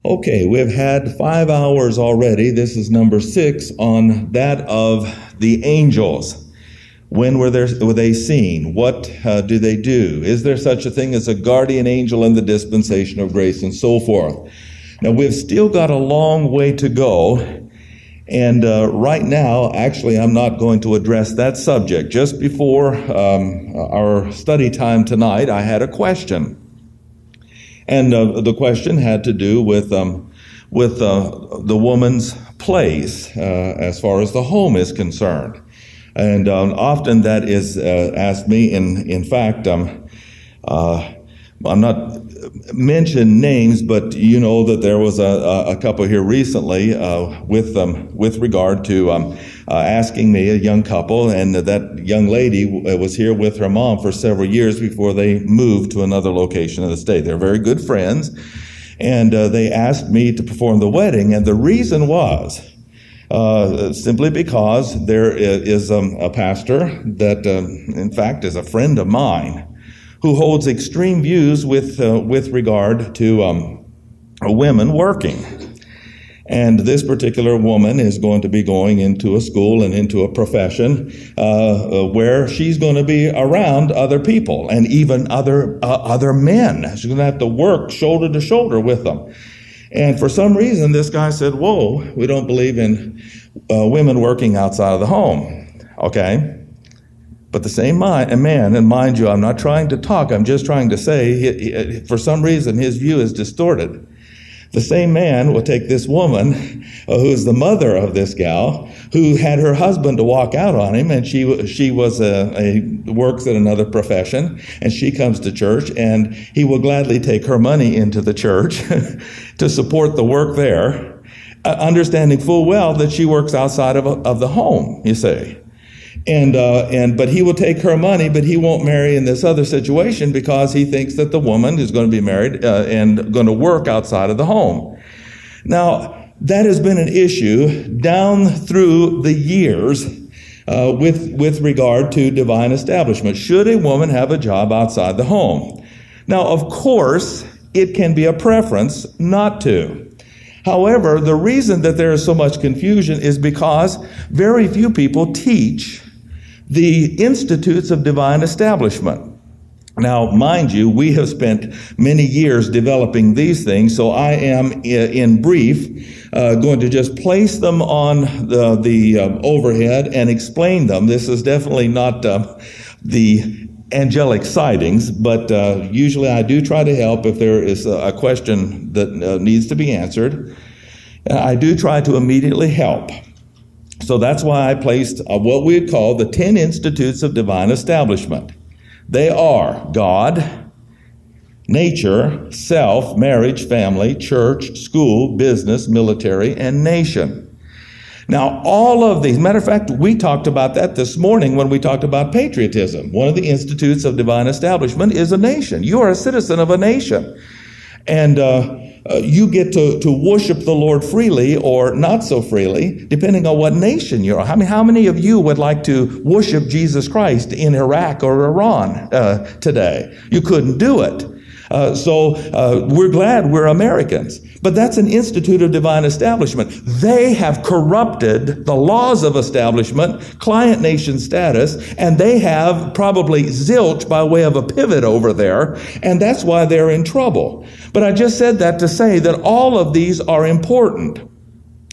Okay, we've had 5 hours already. This is number 6 on that of the angels. When were they seen? What do they do? Is there such a thing as a guardian angel in the dispensation of grace and so forth? Now, we've still got a long way to go. And right now, actually, I'm not going to address that subject. Just before our study time tonight, I had a question. And the question had to do with the woman's place as far as the home is concerned. And often that is asked me. In fact, I'm not mention names, but you know that there was a couple here recently with regard to asking me, a young couple, and that young lady was here with her mom for several years before they moved to another location of the state. They're very good friends, and they asked me to perform the wedding, and the reason was simply because there is a pastor that, in fact, is a friend of mine, who holds extreme views with regard to women working. And this particular woman is going to be going into a school and into a profession where she's going to be around other people and even other men. She's going to have to work shoulder to shoulder with them. And for some reason, this guy said, whoa, we don't believe in women working outside of the home. Okay? But the same man, and mind you, I'm not trying to talk, I'm just trying to say, for some reason, his view is distorted. The same man will take this woman, who's the mother of this gal, who had her husband to walk out on him, and she works at another profession, and she comes to church, and he will gladly take her money into the church to support the work there, understanding full well that she works outside of the home, you see. But he will take her money, but he won't marry in this other situation because he thinks that the woman is going to be married and going to work outside of the home. Now, that has been an issue down through the years with regard to divine establishment. Should a woman have a job outside the home? Now, of course, it can be a preference not to. However, the reason that there is so much confusion is because very few people teach the institutes of divine establishment. Now, mind you, we have spent many years developing these things, so I am, in brief, going to just place them on the overhead and explain them. This is definitely not the Angelic Sightings, but usually I do try to help if there is a question that needs to be answered. I do try to immediately help. So that's why I placed what we call the 10 Institutes of Divine Establishment. They are God, nature, self, marriage, family, church, school, business, military, and nation. Now, all of these, matter of fact, we talked about that this morning when we talked about patriotism. One of the institutes of divine establishment is a nation. You are a citizen of a nation. And you get to worship the Lord freely or not so freely, depending on what nation you're. I mean, how many of you would like to worship Jesus Christ in Iraq or Iran today? You couldn't do it. So we're glad we're Americans. But that's an institute of divine establishment. They have corrupted the laws of establishment, client nation status, and they have probably zilch by way of a pivot over there, and that's why they're in trouble. But I just said that to say that all of these are important.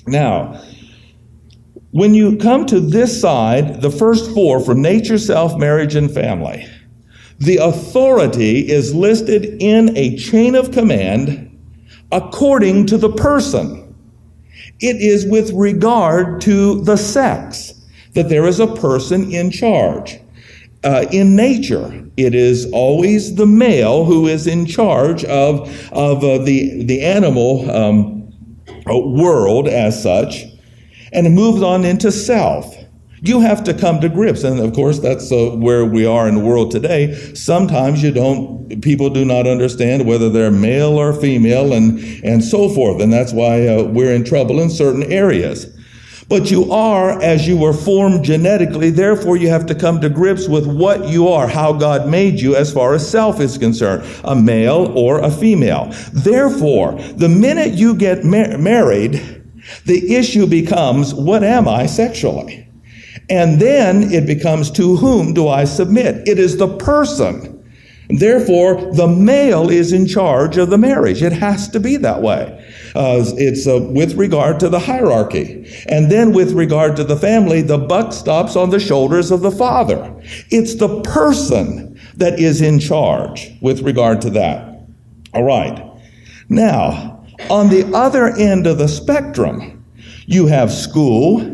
Now, when you come to this side, the first 4 from nature, self, marriage, and family, the authority is listed in a chain of command according to the person. It is with regard to the sex that there is a person in charge. In nature, it is always the male who is in charge of the animal world as such, and it moves on into self. You have to come to grips, and of course that's where we are in the world today. Sometimes people do not understand whether they're male or female and so forth, and that's why we're in trouble in certain areas. But you are as you were formed genetically. Therefore, you have to come to grips with what you are, how God made you as far as self is concerned, a male or a female. Therefore, the minute you get married, the issue becomes, what am I sexually? And then it becomes, to whom do I submit? It is the person. Therefore, the male is in charge of the marriage. It has to be that way. It's with regard to the hierarchy. And then with regard to the family, the buck stops on the shoulders of the father. It's the person that is in charge with regard to that. All right. Now, on the other end of the spectrum, you have school,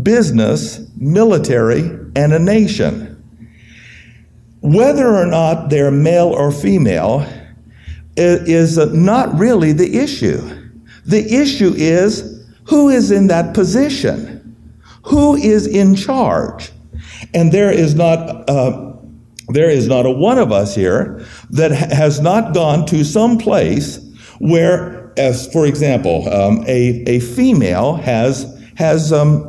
business, military, and a nation. Whether or not they're male or female is not really the issue. The issue is, who is in that position? Who is in charge? And there is not a one of us here that has not gone to some place where, as for example, a female has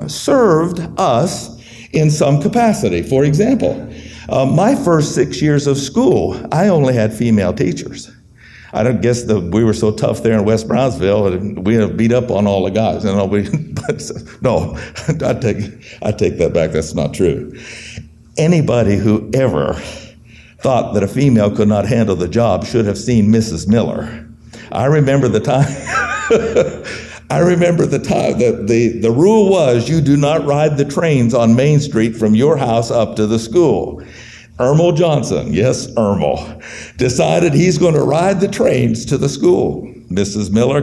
served us in some capacity. For example, my first 6 years of school, I only had female teachers. I don't guess we were so tough there in West Brownsville, and we beat up on all the guys. No, I take that back. That's not true. Anybody who ever thought that a female could not handle the job should have seen Mrs. Miller. I remember the time. that the rule was you do not ride the trains on Main Street from your house up to the school. Ermel Johnson, yes, Ermel, decided he's going to ride the trains to the school. Mrs. Miller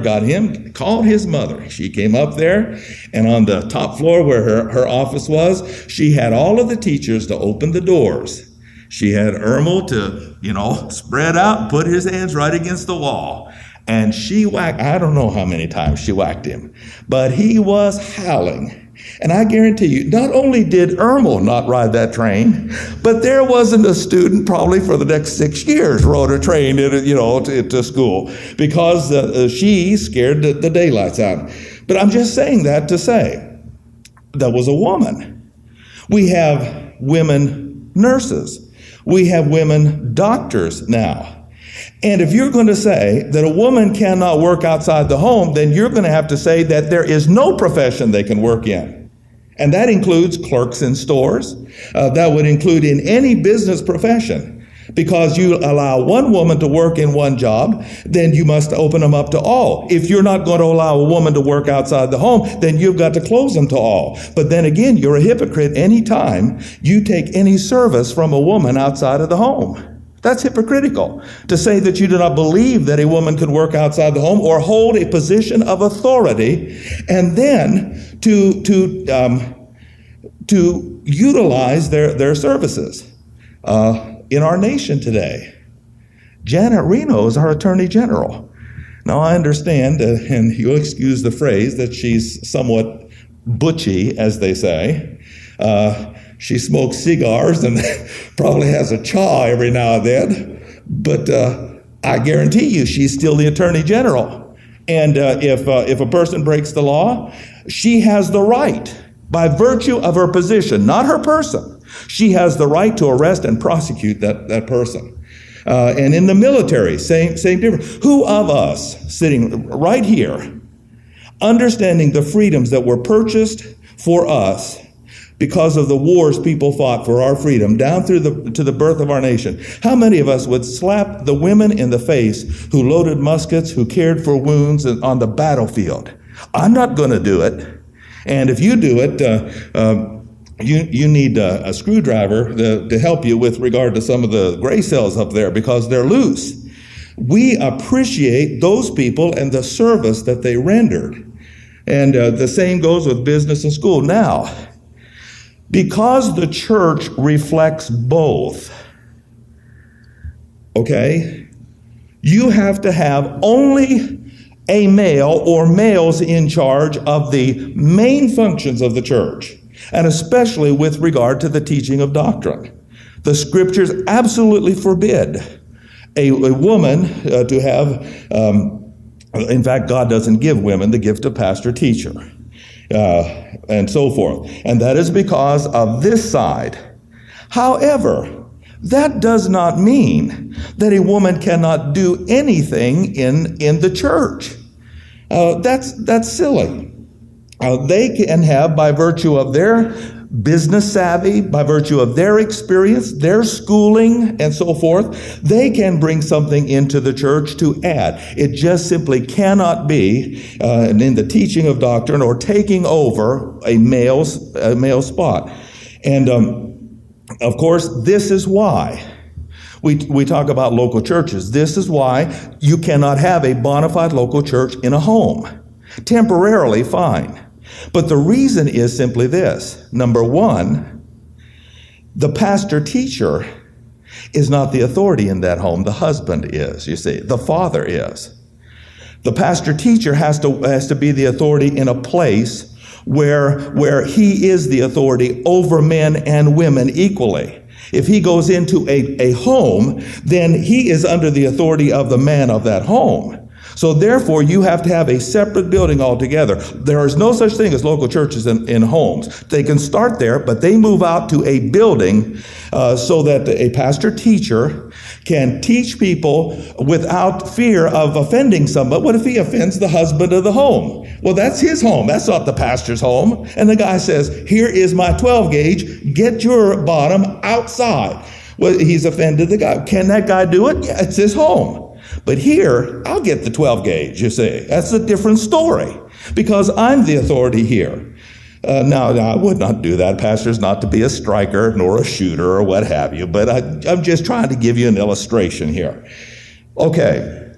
called his mother. She came up there, and on the top floor where her office was, she had all of the teachers to open the doors. She had Ermel to, spread out and put his hands right against the wall. And she whacked, I don't know how many times she whacked him, but he was howling. And I guarantee you, not only did Ermel not ride that train, but there wasn't a student probably for the next 6 years rode a train to school because she scared the daylights out. But I'm just saying that to say that was a woman. We have women nurses. We have women doctors now. And if you're going to say that a woman cannot work outside the home, then you're going to have to say that there is no profession they can work in. And that includes clerks in stores. That would include in any business profession. Because you allow one woman to work in one job, then you must open them up to all. If you're not going to allow a woman to work outside the home, then you've got to close them to all. But then again, you're a hypocrite anytime you take any service from a woman outside of the home. That's hypocritical to say that you do not believe that a woman could work outside the home or hold a position of authority, and then to utilize their services in our nation today. Janet Reno is our Attorney General. Now I understand, and you'll excuse the phrase, that she's somewhat butchy, as they say. She smokes cigars and probably has a chaw every now and then. But I guarantee you she's still the Attorney General. And if a person breaks the law, she has the right, by virtue of her position, not her person, she has the right to arrest and prosecute that person. And in the military, same difference. Who of us sitting right here, understanding the freedoms that were purchased for us because of the wars people fought for our freedom, down through to the birth of our nation, how many of us would slap the women in the face who loaded muskets, who cared for wounds on the battlefield? I'm not going to do it. And if you do it, you need a screwdriver to help you with regard to some of the gray cells up there because they're loose. We appreciate those people and the service that they rendered. And the same goes with business and school. Now, because the church reflects both, okay, you have to have only a male or males in charge of the main functions of the church, and especially with regard to the teaching of doctrine. The scriptures absolutely forbid a woman to have, in fact, God doesn't give women the gift of pastor-teacher. and so forth. And that is because of this side. However, that does not mean that a woman cannot do anything in the church. That's silly. They can have, by virtue of their business savvy, by virtue of their experience, their schooling, and so forth, they can bring something into the church to add. It just simply cannot be in the teaching of doctrine or taking over a male spot. And of course, this is why we talk about local churches. This is why you cannot have a bona fide local church in a home. Temporarily, fine. But the reason is simply this. Number one, the pastor-teacher is not the authority in that home. The husband is, you see. The father is. The pastor-teacher has to be the authority in a place where he is the authority over men and women equally. If he goes into a home, then he is under the authority of the man of that home. So therefore, you have to have a separate building altogether. There is no such thing as local churches in homes. They can start there, but they move out to a building so that a pastor-teacher can teach people without fear of offending somebody. What if he offends the husband of the home? Well, that's his home. That's not the pastor's home. And the guy says, here is my 12 gauge. Get your bottom outside. Well, he's offended the guy. Can that guy do it? Yeah, it's his home. But here, I'll get the 12 gauge, you see. That's a different story because I'm the authority here. Now, I would not do that. Pastor's not to be a striker nor a shooter or what have you, but I'm just trying to give you an illustration here. Okay,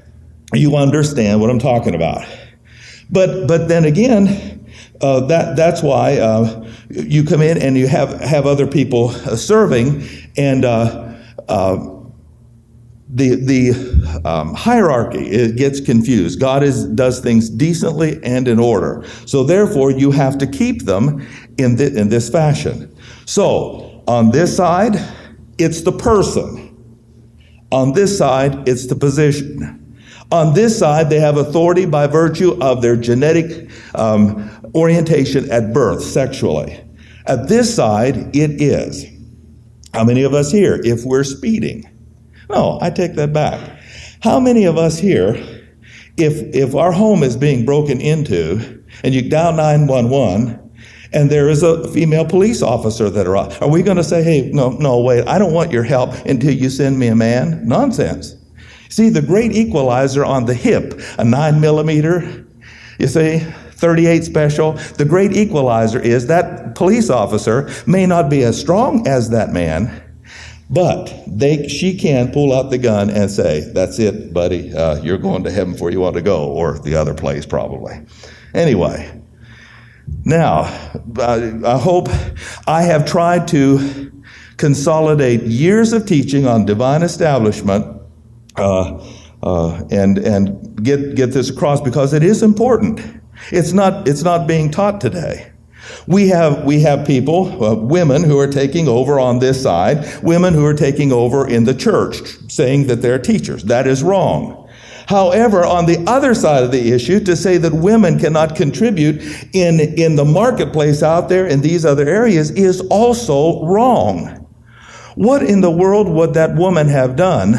you understand what I'm talking about. But then again, that's why you come in and you have other people serving, and the hierarchy, it gets confused. God does things decently and in order. So therefore, you have to keep them in this fashion. So on this side, it's the person. On this side, it's the position. On this side, they have authority by virtue of their genetic orientation at birth, sexually. At this side, it is. How many of us here, if we're speeding? No, I take that back. How many of us here, if our home is being broken into and you dial 911 and there is a female police officer that are we going to say, hey, no, wait, I don't want your help until you send me a man? Nonsense. See, the great equalizer on the hip, a 9mm, you see, 38 special, the great equalizer is that police officer may not be as strong as that man, but she can pull out the gun and say, that's it, buddy, you're going to heaven before you want to go, or the other place probably. Anyway, now, I hope I have tried to consolidate years of teaching on divine establishment and get this across because it is important. It's not being taught today. We have people, women who are taking over on this side, women who are taking over in the church, saying that they're teachers. That is wrong. However, on the other side of the issue, to say that women cannot contribute in the marketplace out there in these other areas is also wrong. What in the world would that woman have done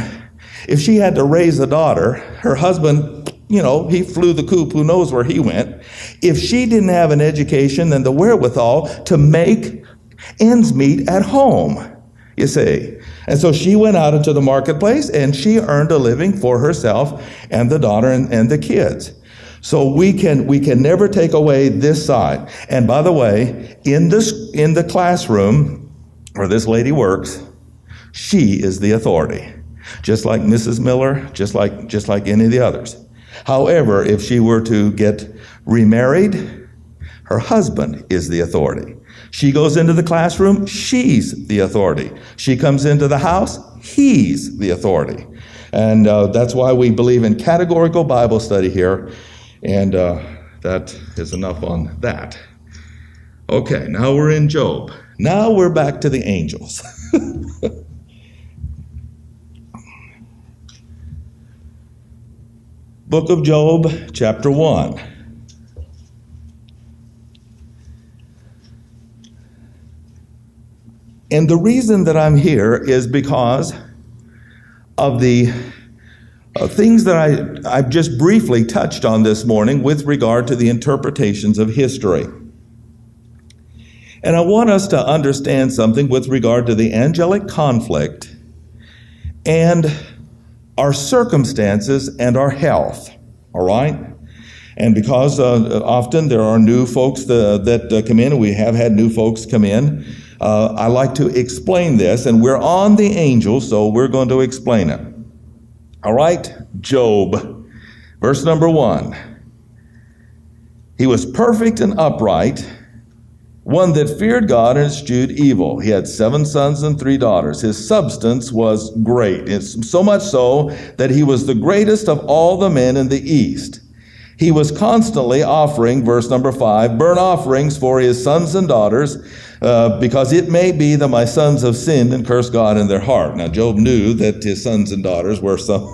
if she had to raise a daughter? Her husband, he flew the coop, who knows where he went. If she didn't have an education and the wherewithal to make ends meet at home, you see. And so she went out into the marketplace and she earned a living for herself and the daughter and the kids. So we can never take away this side. And by the way, in the classroom where this lady works, she is the authority. Just like Mrs. Miller, just like any of the others. However, if she were to get remarried, her husband is the authority. She goes into the classroom, she's the authority. She comes into the house, he's the authority. And that's why we believe in categorical Bible study here. And that is enough on that. Okay, now we're in Job. Now we're back to the angels. Book of Job, chapter 1. And the reason that I'm here is because of the things that I've just briefly touched on this morning with regard to the interpretations of history. And I want us to understand something with regard to the angelic conflict and our circumstances and our health, all right? And because often there are new folks that come in, and we have had new folks come in, I like to explain this, and we're on the angels, so we're going to explain it. All right, Job, verse number 1. He was perfect and upright, one that feared God and eschewed evil. He had 7 sons and 3 daughters. His substance was great, it's so much so that he was the greatest of all the men in the east. He was constantly offering, verse number 5, burnt offerings for his sons and daughters, because it may be that my sons have sinned and cursed God in their heart. Now, Job knew that his sons and daughters were some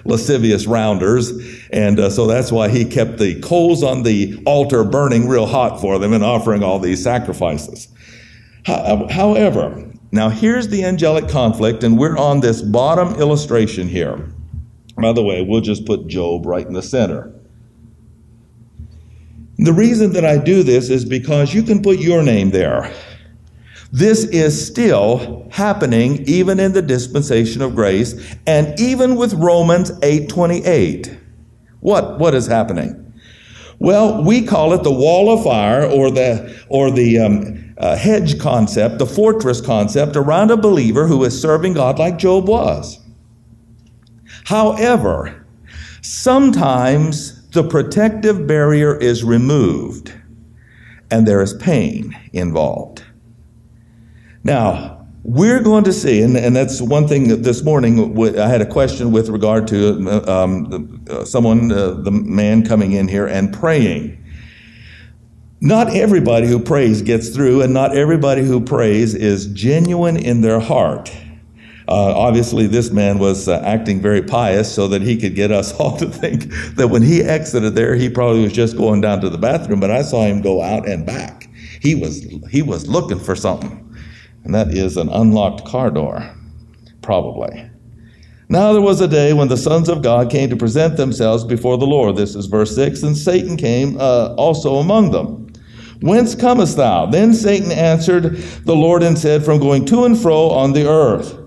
lascivious rounders, and so that's why he kept the coals on the altar burning real hot for them and offering all these sacrifices. However, now here's the angelic conflict, and we're on this bottom illustration here. By the way, we'll just put Job right in the center. The reason that I do this is because you can put your name there. This is still happening even in the dispensation of grace, and even with Romans 8:28. What is happening? Well, we call it the wall of fire, or the hedge concept, the fortress concept around a believer who is serving God like Job was. However, sometimes the protective barrier is removed, and there is pain involved. Now, we're going to see, and that's one thing that this morning I had a question with regard to the man coming in here and praying. Not everybody who prays gets through, and not everybody who prays is genuine in their heart. Obviously, this man was acting very pious so that he could get us all to think that when he exited there, he probably was just going down to the bathroom, but I saw him go out and back. He was looking for something, and that is an unlocked car door, probably. Now there was a day when the sons of God came to present themselves before the Lord. This is verse 6, and Satan came also among them. Whence comest thou? Then Satan answered the Lord and said, from going to and fro on the earth.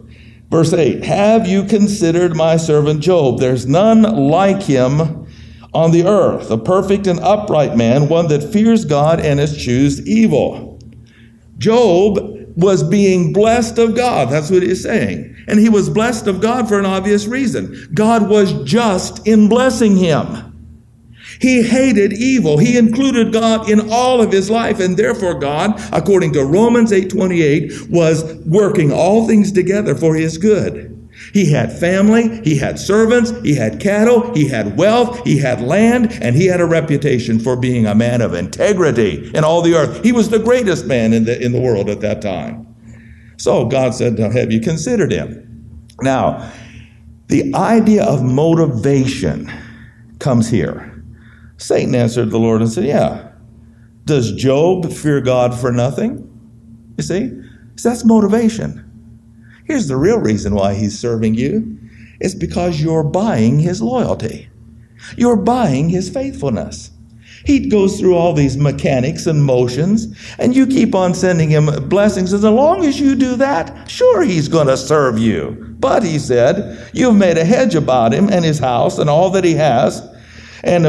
Verse 8, have you considered my servant Job? There's none like him on the earth, a perfect and upright man, one that fears God and eschews evil. Job was being blessed of God. That's what he's saying. And he was blessed of God for an obvious reason. God was just in blessing him. He hated evil. He included God in all of his life, and therefore God, according to Romans 8:28, was working all things together for his good. He had family, he had servants, he had cattle, he had wealth, he had land, and he had a reputation for being a man of integrity in all the earth. He was the greatest man in the world at that time. So God said, have you considered him? Now, the idea of motivation comes here. Satan answered the Lord and said, yeah. Does Job fear God for nothing? You see? So that's motivation. Here's the real reason why he's serving you. It's because you're buying his loyalty. You're buying his faithfulness. He goes through all these mechanics and motions, and you keep on sending him blessings. And as long as you do that, sure, he's going to serve you. But, he said, you've made a hedge about him and his house and all that he has, and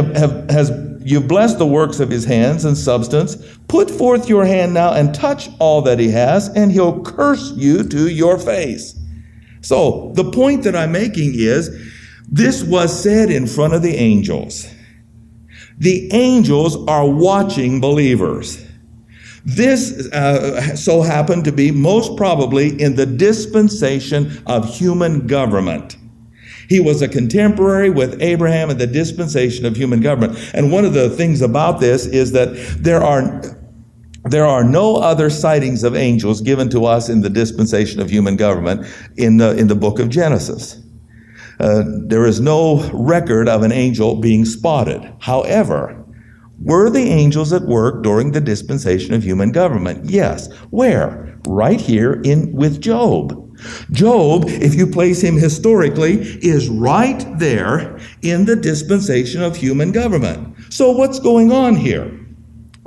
you've blessed the works of his hands and substance. Put forth your hand now and touch all that he has, and he'll curse you to your face. So the point that I'm making is, this was said in front of the angels. The angels are watching believers. This so happened to be most probably in the dispensation of human government. He was a contemporary with Abraham in the dispensation of human government. And one of the things about this is that there are no other sightings of angels given to us in the dispensation of human government in the book of Genesis. There is no record of an angel being spotted. However, Were the angels at work during the dispensation of human government? Yes. Where? Right here with Job. Job, if you place him historically, is right there in the dispensation of human government. So what's going on here?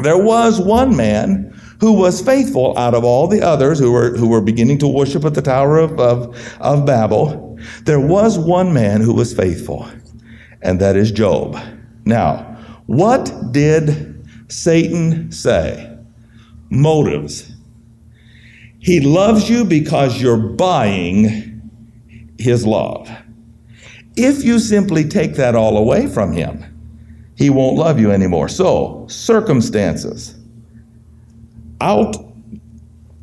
There was one man who was faithful out of all the others who were beginning to worship at the Tower of Babel. There was one man who was faithful, and that is Job. Now, what did Satan say? Motives. He loves you because you're buying his love. If you simply take that all away from him, he won't love you anymore. So, circumstances. Out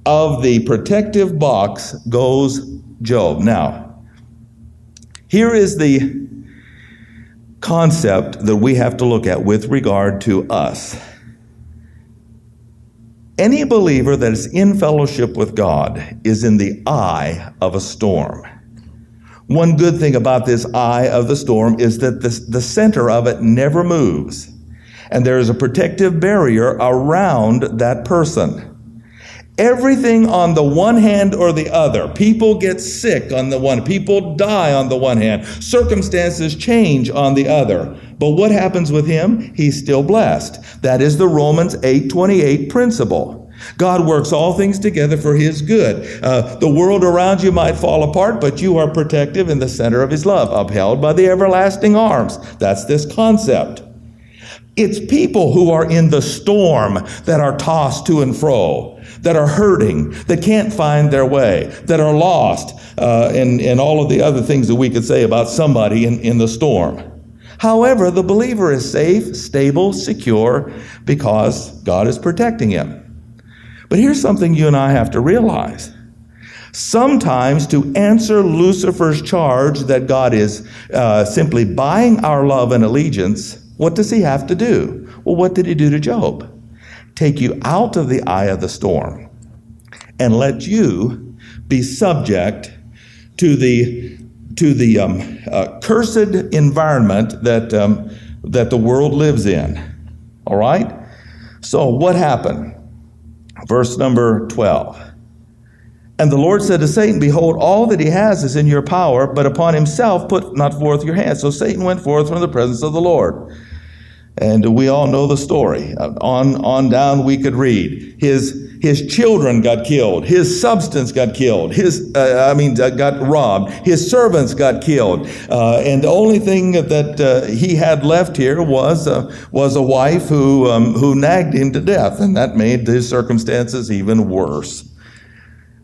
of the protective box goes Job. Now, here is the concept that we have to look at with regard to us. Any believer that is in fellowship with God is in the eye of a storm. One good thing about this eye of the storm is that the center of it never moves, and there is a protective barrier around that person. Everything on the one hand or the other. People get sick on the one. People die on the one hand. Circumstances change on the other. But what happens with him? He's still blessed. That is the Romans 8:28 principle. God works all things together for his good. The world around you might fall apart, but you are protective in the center of his love, upheld by the everlasting arms. That's this concept. It's people who are in the storm that are tossed to and fro, that are hurting, that can't find their way, that are lost, and all of the other things that we could say about somebody in the storm. However, the believer is safe, stable, secure, because God is protecting him. But here's something you and I have to realize. Sometimes to answer Lucifer's charge that God is simply buying our love and allegiance, what does he have to do? Well, what did he do to Job? Take you out of the eye of the storm and let you be subject to the cursed environment that the world lives in. All right? So what happened? Verse number 12. And the Lord said to Satan, behold, all that he has is in your power, but upon himself put not forth your hand. So Satan went forth from the presence of the Lord. And we all know the story. On down we could read. His children got killed. His substance got killed. Got robbed. His servants got killed. And the only thing that he had left here was a wife who nagged him to death, and that made his circumstances even worse.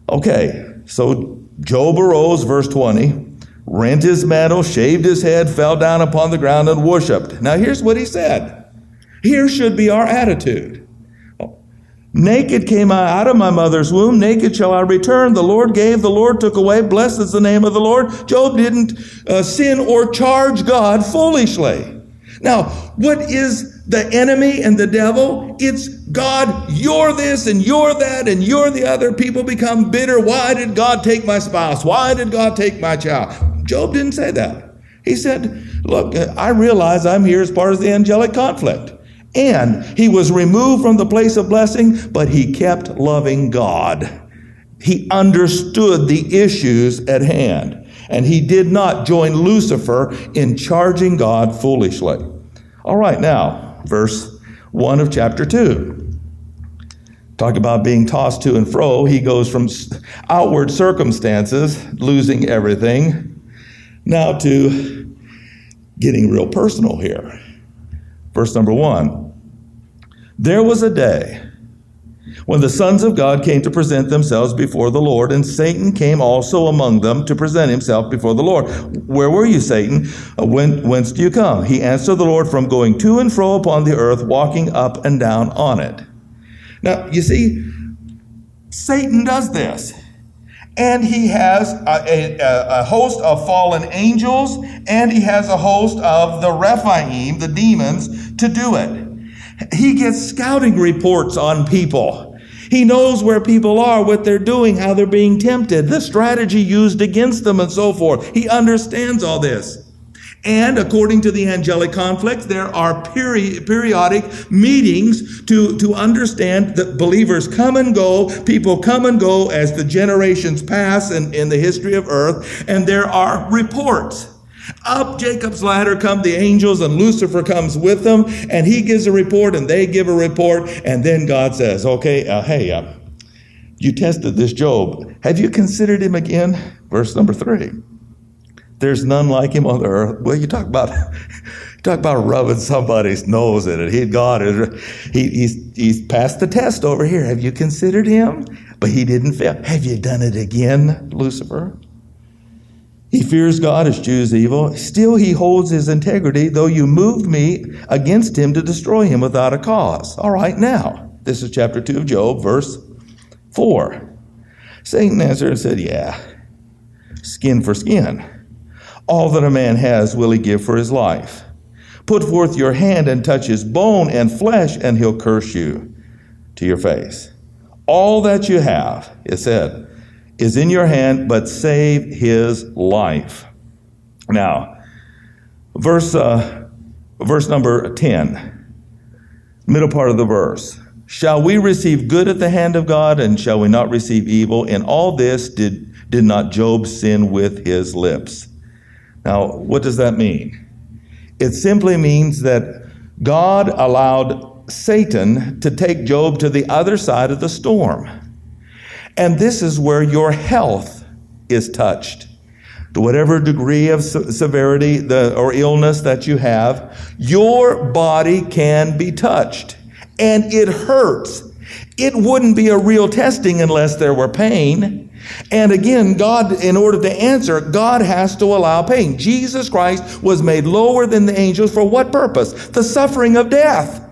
Okay, so Job arose, verse 20, rent his mantle, shaved his head, fell down upon the ground and worshiped. Now here's what he said. Here should be our attitude. Naked came I out of my mother's womb, naked shall I return. The Lord gave, the Lord took away. Blessed is the name of the Lord. Job didn't sin or charge God foolishly. Now, what is the enemy and the devil? It's God, you're this and you're that and you're the other. People become bitter. Why did God take my spouse? Why did God take my child? Job didn't say that. He said, look, I realize I'm here as part of the angelic conflict. And he was removed from the place of blessing, but he kept loving God. He understood the issues at hand. And he did not join Lucifer in charging God foolishly. All right, now, verse 1 of chapter 2. Talk about being tossed to and fro. He goes from outward circumstances, losing everything, now to getting real personal here. Verse number 1. There was a day when the sons of God came to present themselves before the Lord, and Satan came also among them to present himself before the Lord. Where were you, Satan? Whence do you come? He answered the Lord, from going to and fro upon the earth, walking up and down on it. Now, you see, Satan does this. And he has a host of fallen angels, and he has a host of the Rephaim, the demons, to do it. He gets scouting reports on people. He knows where people are, what they're doing, how they're being tempted, the strategy used against them, and so forth. He understands all this. And according to the angelic conflict, there are periodic meetings to understand that believers come and go, people come and go as the generations pass in the history of earth, and there are reports. Up Jacob's ladder come the angels, and Lucifer comes with them, and he gives a report, and they give a report, and then God says, okay, hey, you tested this Job. Have you considered him again? Verse number 3. There's none like him on the earth. Well, you talk about rubbing somebody's nose in it. He's passed the test over here. Have you considered him? But he didn't fail. Have you done it again, Lucifer? He fears God, eschews evil. Still he holds his integrity, though you moved me against him to destroy him without a cause. All right, now, this is chapter 2 of Job, verse 4. Satan answered and said, yeah, skin for skin. All that a man has will he give for his life. Put forth your hand and touch his bone and flesh, and he'll curse you to your face. All that you have, it said, is in your hand, but save his life. Now, verse number 10, middle part of the verse. Shall we receive good at the hand of God, and shall we not receive evil? In all this did not Job sin with his lips? Now, what does that mean? It simply means that God allowed Satan to take Job to the other side of the storm. And this is where your health is touched. To whatever degree of severity or illness that you have, your body can be touched. And it hurts. It wouldn't be a real testing unless there were pain. And again, God, in order to answer, God has to allow pain. Jesus Christ was made lower than the angels for what purpose? The suffering of death.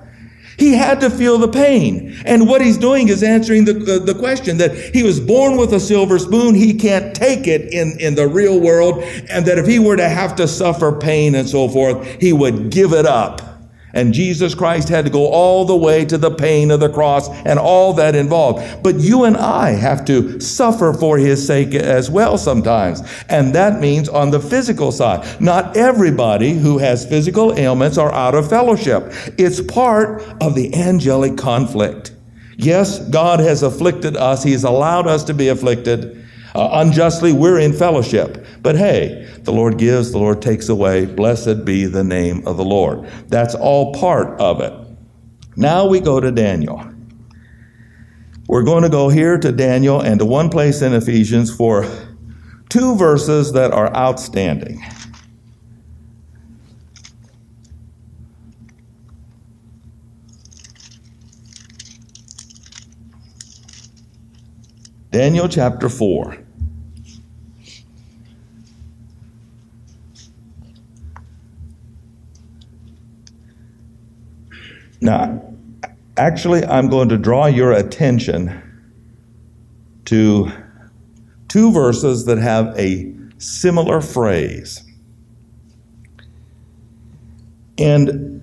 He had to feel the pain. And what he's doing is answering the question that he was born with a silver spoon. He can't take it in the real world. And that if he were to have to suffer pain and so forth, he would give it up. And Jesus Christ had to go all the way to the pain of the cross and all that involved. But you and I have to suffer for his sake as well sometimes. And that means on the physical side. Not everybody who has physical ailments are out of fellowship. It's part of the angelic conflict. Yes, God has afflicted us. He's allowed us to be afflicted. Unjustly, we're in fellowship. But hey, the Lord gives, the Lord takes away. Blessed be the name of the Lord. That's all part of it. Now we go to Daniel. We're going to go here to Daniel and to one place in Ephesians for 2 verses that are outstanding. Daniel chapter 4. Now, actually, I'm going to draw your attention to 2 verses that have a similar phrase. And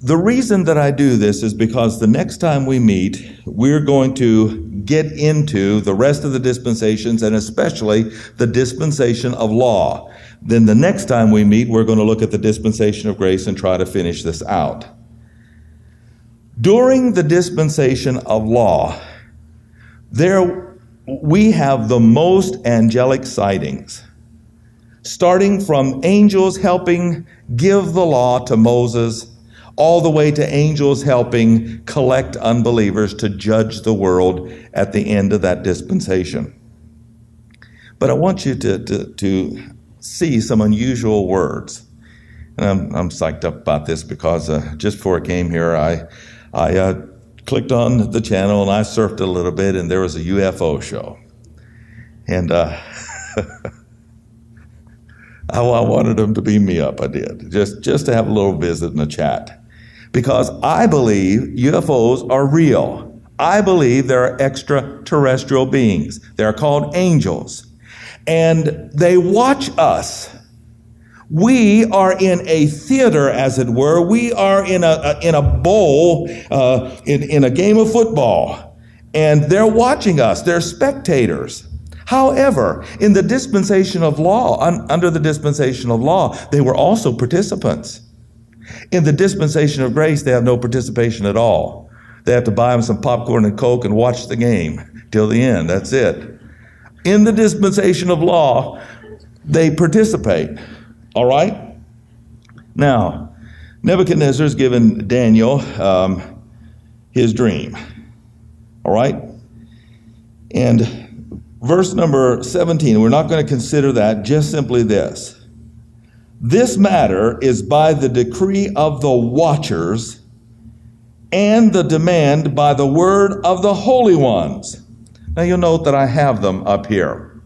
the reason that I do this is because the next time we meet, we're going to get into the rest of the dispensations, and especially the dispensation of law. Then the next time we meet, we're going to look at the dispensation of grace and try to finish this out. During the dispensation of law, we have the most angelic sightings, starting from angels helping give the law to Moses, all the way to angels helping collect unbelievers to judge the world at the end of that dispensation. But I want you to see some unusual words. And I'm psyched up about this because just before I came here, I clicked on the channel and I surfed a little bit, and there was a UFO show. And I wanted them to beam me up. I did, just to have a little visit and a chat. Because I believe UFOs are real. I believe there are extraterrestrial beings. They're called angels. And they watch us. We are in a theater, as it were. We are in a bowl, in a game of football. And they're watching us. They're spectators. However, in the dispensation of law, under the dispensation of law, they were also participants. In the dispensation of grace, they have no participation at all. They have to buy them some popcorn and Coke and watch the game till the end. That's it. In the dispensation of law, they participate. All right? Now, Nebuchadnezzar's given Daniel his dream. All right? And verse number 17, we're not going to consider that, just simply this. This matter is by the decree of the watchers and the demand by the word of the holy ones. Now you'll note that I have them up here.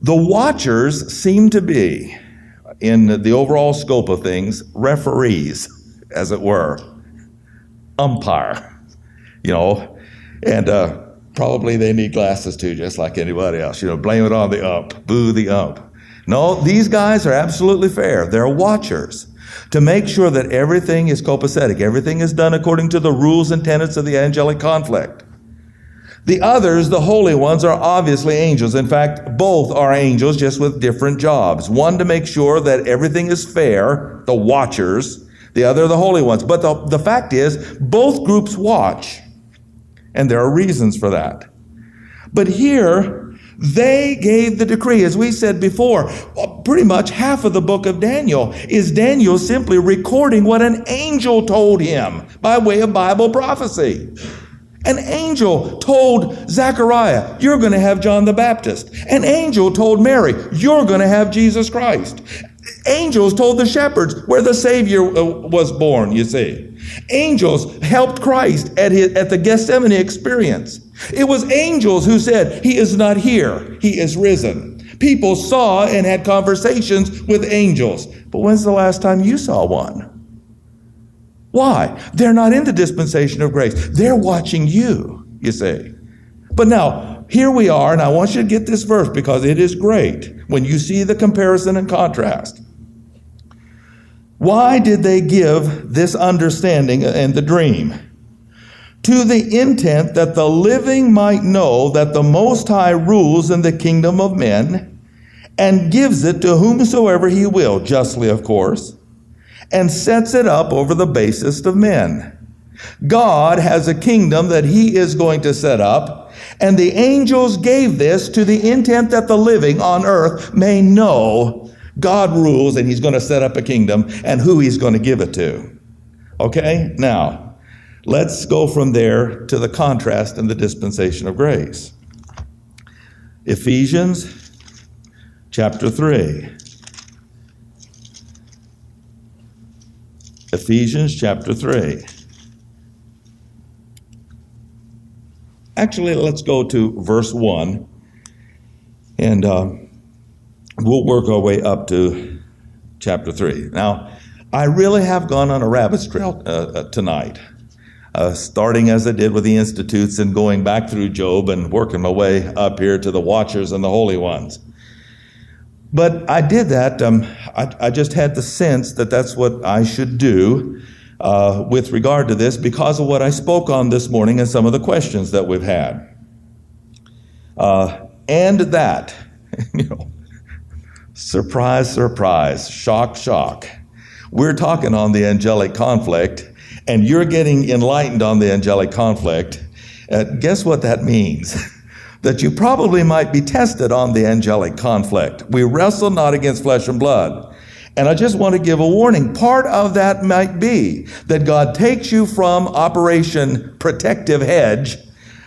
The watchers seem to be, in the overall scope of things, referees, as it were, umpire, and probably they need glasses too, just like anybody else. Blame it on the ump, boo the ump. No, these guys are absolutely fair. They're watchers to make sure that everything is copacetic. Everything is done according to the rules and tenets of the angelic conflict. The others, the holy ones, are obviously angels. In fact, both are angels, just with different jobs. One to make sure that everything is fair, the watchers, the other the holy ones. But the fact is, both groups watch, and there are reasons for that. But here, they gave the decree. As we said before, pretty much half of the book of Daniel is Daniel simply recording what an angel told him by way of Bible prophecy. An angel told Zechariah, you're going to have John the Baptist. An angel told Mary, you're going to have Jesus Christ. Angels told the shepherds where the Savior was born, you see. Angels helped Christ at the Gethsemane experience. It was angels who said, he is not here, he is risen. People saw and had conversations with angels. But when's the last time you saw one? Why? They're not in the dispensation of grace. They're watching you see. But now, here we are, and I want you to get this verse because it is great when you see the comparison and contrast. Why did they give this understanding and the dream? To the intent that the living might know that the Most High rules in the kingdom of men and gives it to whomsoever he will, justly of course, and sets it up over the basest of men. God has a kingdom that he is going to set up, and the angels gave this to the intent that the living on earth may know God rules and he's going to set up a kingdom and who he's going to give it to. Okay? Now, let's go from there to the contrast in the dispensation of grace. Ephesians chapter 3. Ephesians chapter 3. Actually, let's go to verse 1, and we'll work our way up to chapter 3. Now, I really have gone on a rabbit's trail tonight, starting as I did with the Institutes and going back through Job and working my way up here to the watchers and the holy ones. But I did that. I just had the sense that that's what I should do with regard to this because of what I spoke on this morning and some of the questions that we've had. And that, surprise, surprise, shock, shock. We're talking on the angelic conflict, and you're getting enlightened on the angelic conflict. Guess what that means? That you probably might be tested on the angelic conflict. We wrestle not against flesh and blood. And I just want to give a warning. Part of that might be that God takes you from Operation Protective Hedge,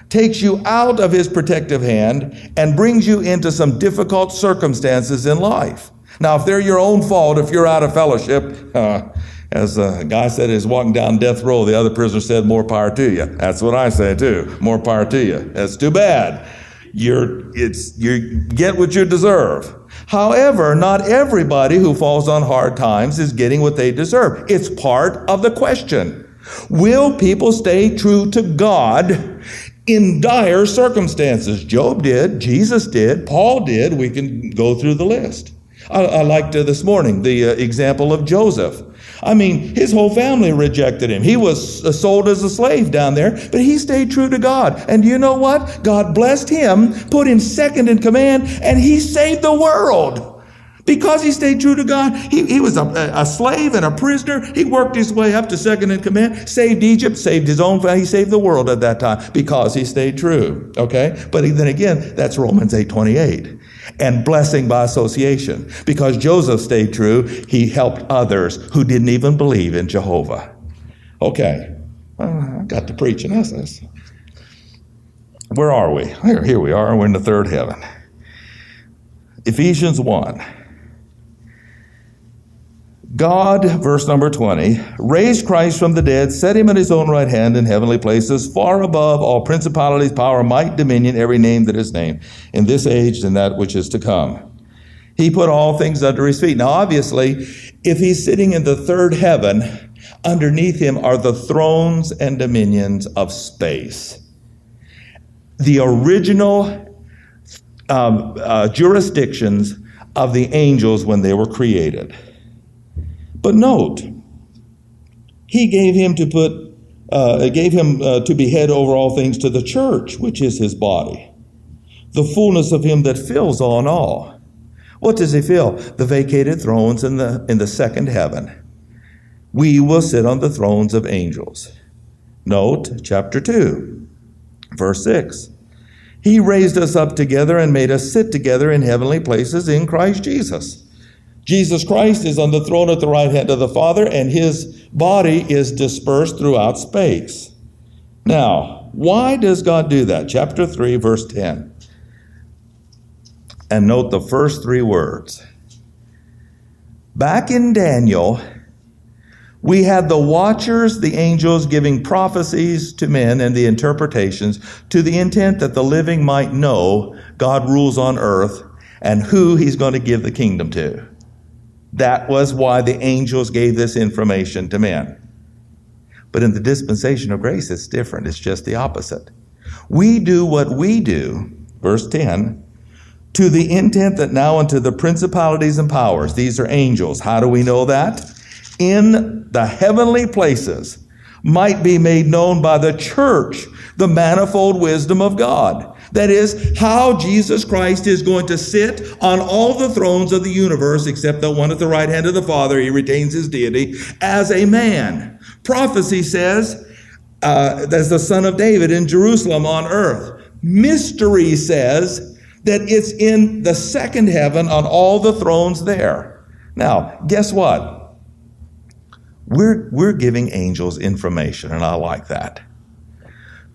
takes you out of his protective hand, and brings you into some difficult circumstances in life. Now, if they're your own fault, if you're out of fellowship, as a guy said, is walking down death row, the other prisoner said, more power to you. That's what I say too. More power to you. That's too bad. You get what you deserve. However, not everybody who falls on hard times is getting what they deserve. It's part of the question. Will people stay true to God in dire circumstances? Job did, Jesus did, Paul did. We can go through the list. I liked this morning the example of Joseph. I mean, his whole family rejected him. He was sold as a slave down there, but he stayed true to God. And you know what? God blessed him, put him second in command, and he saved the world. Because he stayed true to God. He was a slave and a prisoner. He worked his way up to second in command, saved Egypt, saved his own family. He saved the world at that time because he stayed true. Okay? But then again, that's Romans 8:28. And blessing by association. Because Joseph stayed true, he helped others who didn't even believe in Jehovah. Okay. I got to preaching. Where are we? Here we are. We're in the third heaven. Ephesians 1. God, verse number 20, raised Christ from the dead, set him at his own right hand in heavenly places, far above all principalities, power, might, dominion, every name that is named, in this age and that which is to come. He put all things under his feet. Now, obviously, if he's sitting in the third heaven, underneath him are the thrones and dominions of space. The original jurisdictions of the angels when they were created. But note, he gave him to be head over all things to the church, which is his body, the fullness of him that fills all in all. What does he fill? The vacated thrones in the second heaven. We will sit on the thrones of angels. Note chapter 2, verse 6. He raised us up together and made us sit together in heavenly places in Christ Jesus. Jesus Christ is on the throne at the right hand of the Father, and his body is dispersed throughout space. Now, why does God do that? Chapter 3, verse 10. And note the first three words. Back in Daniel, we had the watchers, the angels, giving prophecies to men and the interpretations to the intent that the living might know God rules on earth and who he's going to give the kingdom to. That was why the angels gave this information to men. But in the dispensation of grace, it's different. It's just the opposite. We do what we do, verse 10, to the intent that now unto the principalities and powers, these are angels. How do we know that? In the heavenly places might be made known by the church the manifold wisdom of God. That is, how Jesus Christ is going to sit on all the thrones of the universe, except the one at the right hand of the Father. He retains his deity as a man. Prophecy says, as the son of David in Jerusalem on earth. Mystery says that it's in the second heaven on all the thrones there. Now, guess what? We're giving angels information, and I like that.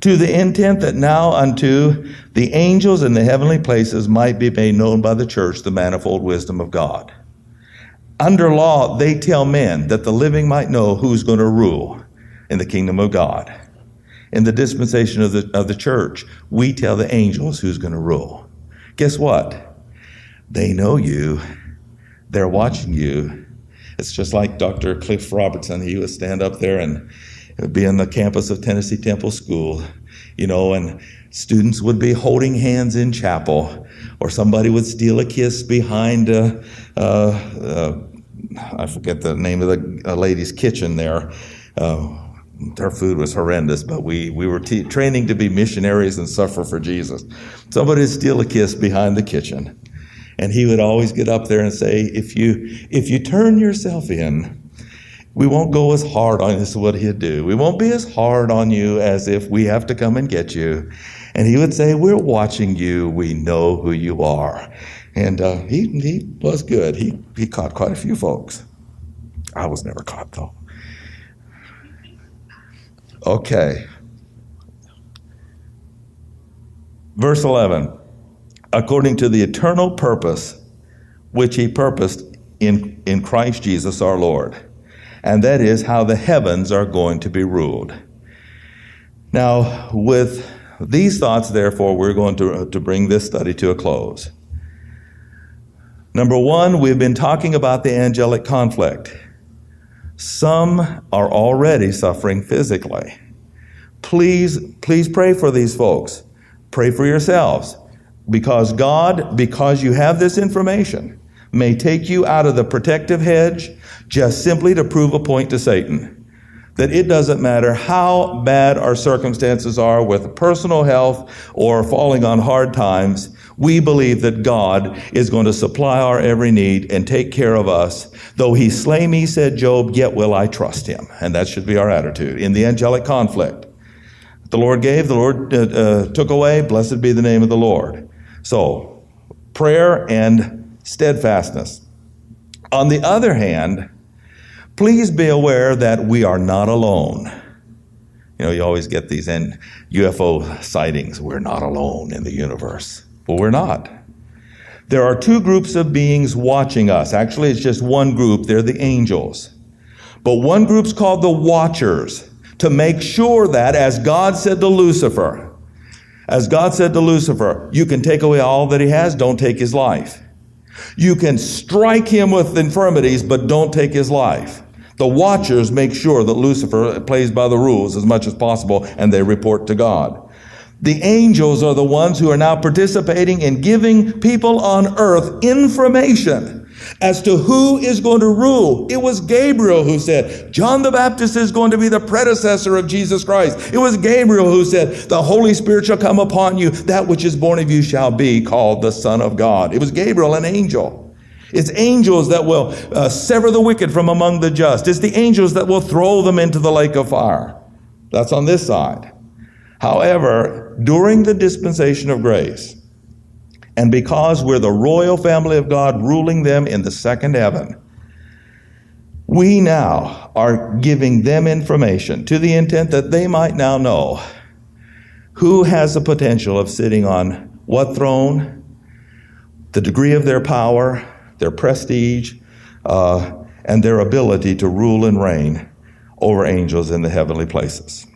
To the intent that now unto the angels in the heavenly places might be made known by the church the manifold wisdom of God. Under law, they tell men that the living might know who's going to rule in the kingdom of God. In the dispensation of the church, we tell the angels who's going to rule. Guess what? They know you. They're watching you. It's just like Dr. Cliff Robertson. He would stand up there and be on the campus of Tennessee Temple School, and students would be holding hands in chapel, or somebody would steal a kiss behind, I forget the name of the lady's kitchen there. Her food was horrendous, but we were training to be missionaries and suffer for Jesus. Somebody would steal a kiss behind the kitchen, and he would always get up there and say, if you turn yourself in, we won't go as hard on you. This is what he'd do. We won't be as hard on you as if we have to come and get you. And he would say, we're watching you. We know who you are. And he was good. He caught quite a few folks. I was never caught, though. Okay. Verse 11. According to the eternal purpose which he purposed in Christ Jesus our Lord. And that is how the heavens are going to be ruled. Now, with these thoughts, therefore, we're going to bring this study to a close. Number one, we've been talking about the angelic conflict. Some are already suffering physically. Please pray for these folks. Pray for yourselves. Because you have this information, may take you out of the protective hedge just simply to prove a point to Satan. That it doesn't matter how bad our circumstances are with personal health or falling on hard times, we believe that God is going to supply our every need and take care of us. Though he slay me, said Job, yet will I trust him. And that should be our attitude in the angelic conflict. The Lord gave, the Lord took away, blessed be the name of the Lord. So, prayer and steadfastness. On the other hand, please be aware that we are not alone. You know, you always get these UFO sightings. We're not alone in the universe. Well, we're not. There are two groups of beings watching us. Actually, it's just one group. They're the angels. But one group's called the watchers, to make sure that, as God said to Lucifer, you can take away all that he has, don't take his life. You can strike him with infirmities, but don't take his life. The watchers make sure that Lucifer plays by the rules as much as possible, and they report to God. The angels are the ones who are now participating in giving people on earth information as to who is going to rule. It was Gabriel who said, John the Baptist is going to be the predecessor of Jesus Christ. It was Gabriel who said, the Holy Spirit shall come upon you. That which is born of you shall be called the Son of God. It was Gabriel, an angel. It's angels that will sever the wicked from among the just. It's the angels that will throw them into the lake of fire. That's on this side. However, during the dispensation of grace, and because we're the royal family of God ruling them in the second heaven, we now are giving them information to the intent that they might now know who has the potential of sitting on what throne, the degree of their power, their prestige, and their ability to rule and reign over angels in the heavenly places.